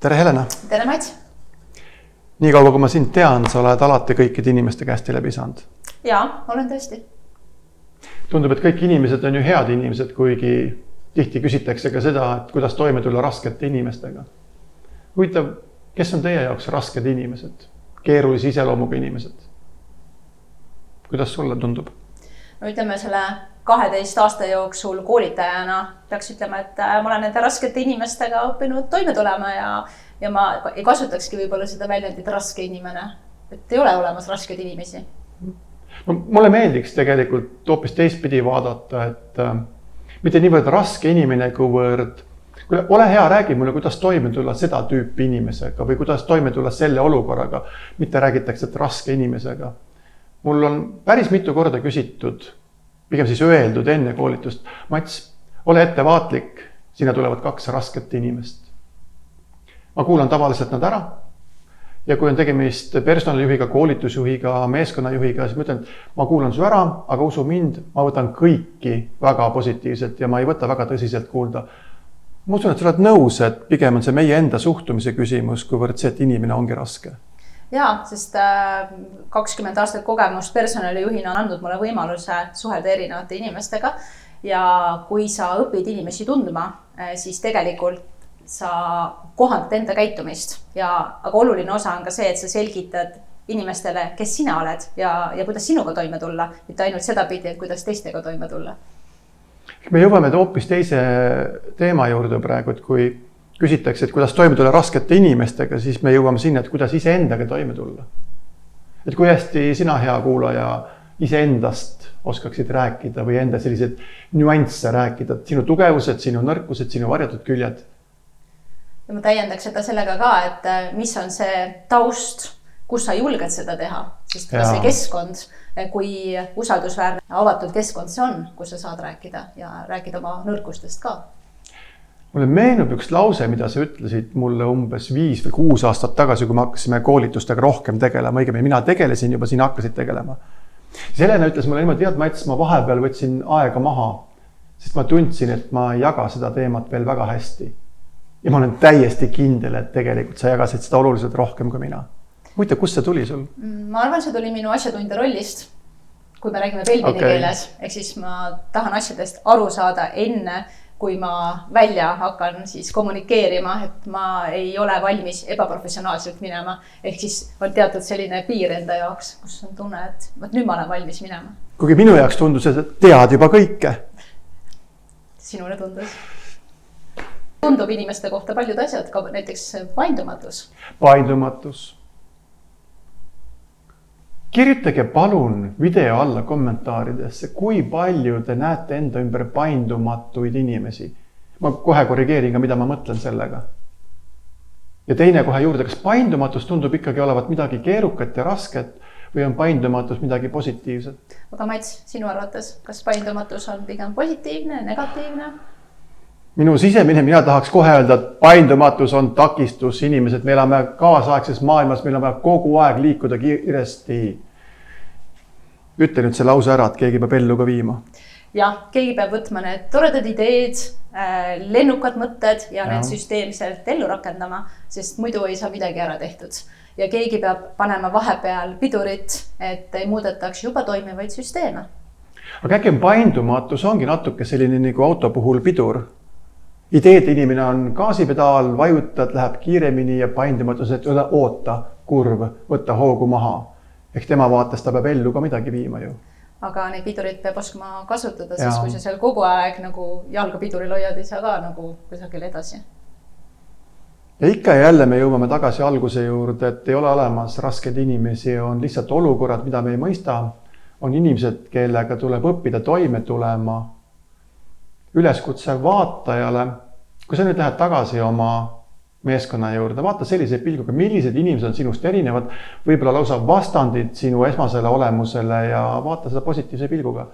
Tere Helena! Tere Mats! Nii kaua, kui ma sind tean, sa oled alati kõikide inimeste käest läbi saanud. Jaa, olen tõesti. Tundub, et kõik inimesed on ju head inimesed, kuigi tihti küsitakse ka seda, et kuidas toime tulla raskete inimestega. Huvitav, kes on teie jaoks rasked inimesed? Keerulise iseloomuga inimesed? Kuidas sulle tundub? No ütleme selle 12 aasta jooksul koolitajana peaks ütlema, et ma olen nende raskete inimestega õppinud toime tulema ja ma ei kasutakski võib-olla seda väljendit raske inimene. Et ei ole olemas raskeid inimesi. No, mulle meeldiks tegelikult hoopis teistpidi vaadata, et mitte niivõrd raske inimene, kuivõrd ole hea, räägi mulle, kuidas toime tulla seda tüüpi inimesega või kuidas toime tulla selle olukorraga, mitte räägitakse, et raske inimesega. Mul on päris mitu korda küsitud, pigem siis öeldud enne koolitust, Mats, ole ettevaatlik, sinna tulevad 2 rasket inimest. Ma kuulan tavaliselt nad ära ja kui on tegemist personalijuhiga, koolitusjuhiga, meeskonnajuhiga, siis ma ütlen, et ma kuulan su ära, aga usu mind, ma võtan kõiki väga positiivselt ja ma ei võta väga tõsiselt kuulda. Ma usun, et sa oled nõus, et pigem on see meie enda suhtumise küsimus, kuivõrd see, et inimene ongi raske. Jaa, sest 20 aastat kogemust personalijuhina on andnud mulle võimaluse suhelda erinevate inimestega ja kui sa õpid inimesi tundma, siis tegelikult sa kohandad enda käitumist. Aga oluline osa on ka see, et sa selgitad inimestele, kes sina oled ja kuidas sinuga toime tulla, mitte ainult seda pidi, et kuidas teistega toime tulla. Me jõuame hoopis teise teema juurde praegu, et kui küsitakse, et kuidas toime tulla raskete inimestega, siis me jõuame sinna, et kuidas iseendaga toime tulla. Et kui hästi sina, hea kuulaja, iseendast oskaksid rääkida või enda sellised nüansse rääkida, sinu tugevused, sinu nõrkused, sinu varjatud küljed. Ja ma täiendaks seda sellega ka, et mis on see taust, kus sa julged seda teha, sest see keskkond, kui usaldusväärne avatud keskkond see on, kus sa saad rääkida ja rääkida oma nõrkustest ka. Mulle meenub üks lause, mida sa ütlesid mulle umbes 5 või 6 aastat tagasi, kui me hakkasime koolitustega rohkem tegelema, õigemini mina tegelesin juba, sina hakkasid tegelema. Helena ütles mulle niimoodi, et Mats, ma vahepeal võtsin aega maha, sest ma tundsin, et ma ei jaga seda teemat veel väga hästi. Ja ma olen täiesti kindel, et tegelikult sa jagasid seda oluliselt rohkem kui mina. Muide, kust see tuli sul? Ma arvan, see tuli minu asjatundja rollist, kui me räägime pelmini keeles. Ehk siis ma tahan asjadest aru saada enne, kui ma välja hakkan siis kommunikeerima, et ma ei ole valmis ebaprofessionaalselt minema. Ehk siis on teatud selline piir enda jaoks, kus on tunne, et nüüd ma olen valmis minema. Kuigi minu jaoks tundus, et tead juba kõike. Sinule tundus. Tundub inimeste kohta paljud asjad, ka näiteks paindumatus. Paindumatus. Kirjutage palun video alla kommentaaridesse, kui palju te näete enda ümber paindumatuid inimesi. Ma kohe korrigeerin ka, mida ma mõtlen sellega. Ja teine kohe juurde, kas paindumatus tundub ikkagi olevat midagi keerukat ja rasket või on paindumatus midagi positiivset? Aga Mats, sinu arvates, kas paindumatus on pigem positiivne, negatiivne? Minu sisemine, mina tahaks kohe öelda, et paindumatus on takistus inimesed. Me elame kaasaegses maailmas, meil on vaja kogu aeg liikuda kiiresti. Ütle nüüd see lause ära, et keegi peab ellu ka viima. Jah, keegi peab võtma need toredad ideed, lennukad mõtted ja need süsteemselt ellu rakendama, sest muidu ei saa midagi ära tehtud. Ja keegi peab panema vahepeal pidurit, et ei muudetaks juba toimivaid süsteeme. Aga äkki paindumatus ongi natuke selline nagu auto puhul pidur. Ideed inimene on gaasipedaal, vajutad, läheb kiiremini ja paindumatus, et oota, kurv, võtta hoogu maha. Ehk tema vaates ta peab ellu ka midagi viima ju. Aga neid pidurid peab oskama kasutada, sest kui sa seal kogu aeg nagu jalga piduril hoiad, ei saa ka nagu kusagil edasi. Ja ikka ja jälle me jõuame tagasi alguse juurde, et ei ole olemas rasked inimesi, on lihtsalt olukorrad, mida me ei mõista. On inimesed, kellega tuleb õppida toime tulema. Üleskutse vaatajale, kui sa nüüd lähed tagasi oma meeskonna juurde, vaata sellise pilguga, millised inimesed on sinust erinevad, võib-olla lausa vastandid sinu esmasele olemusele ja vaata seda positiivse pilguga.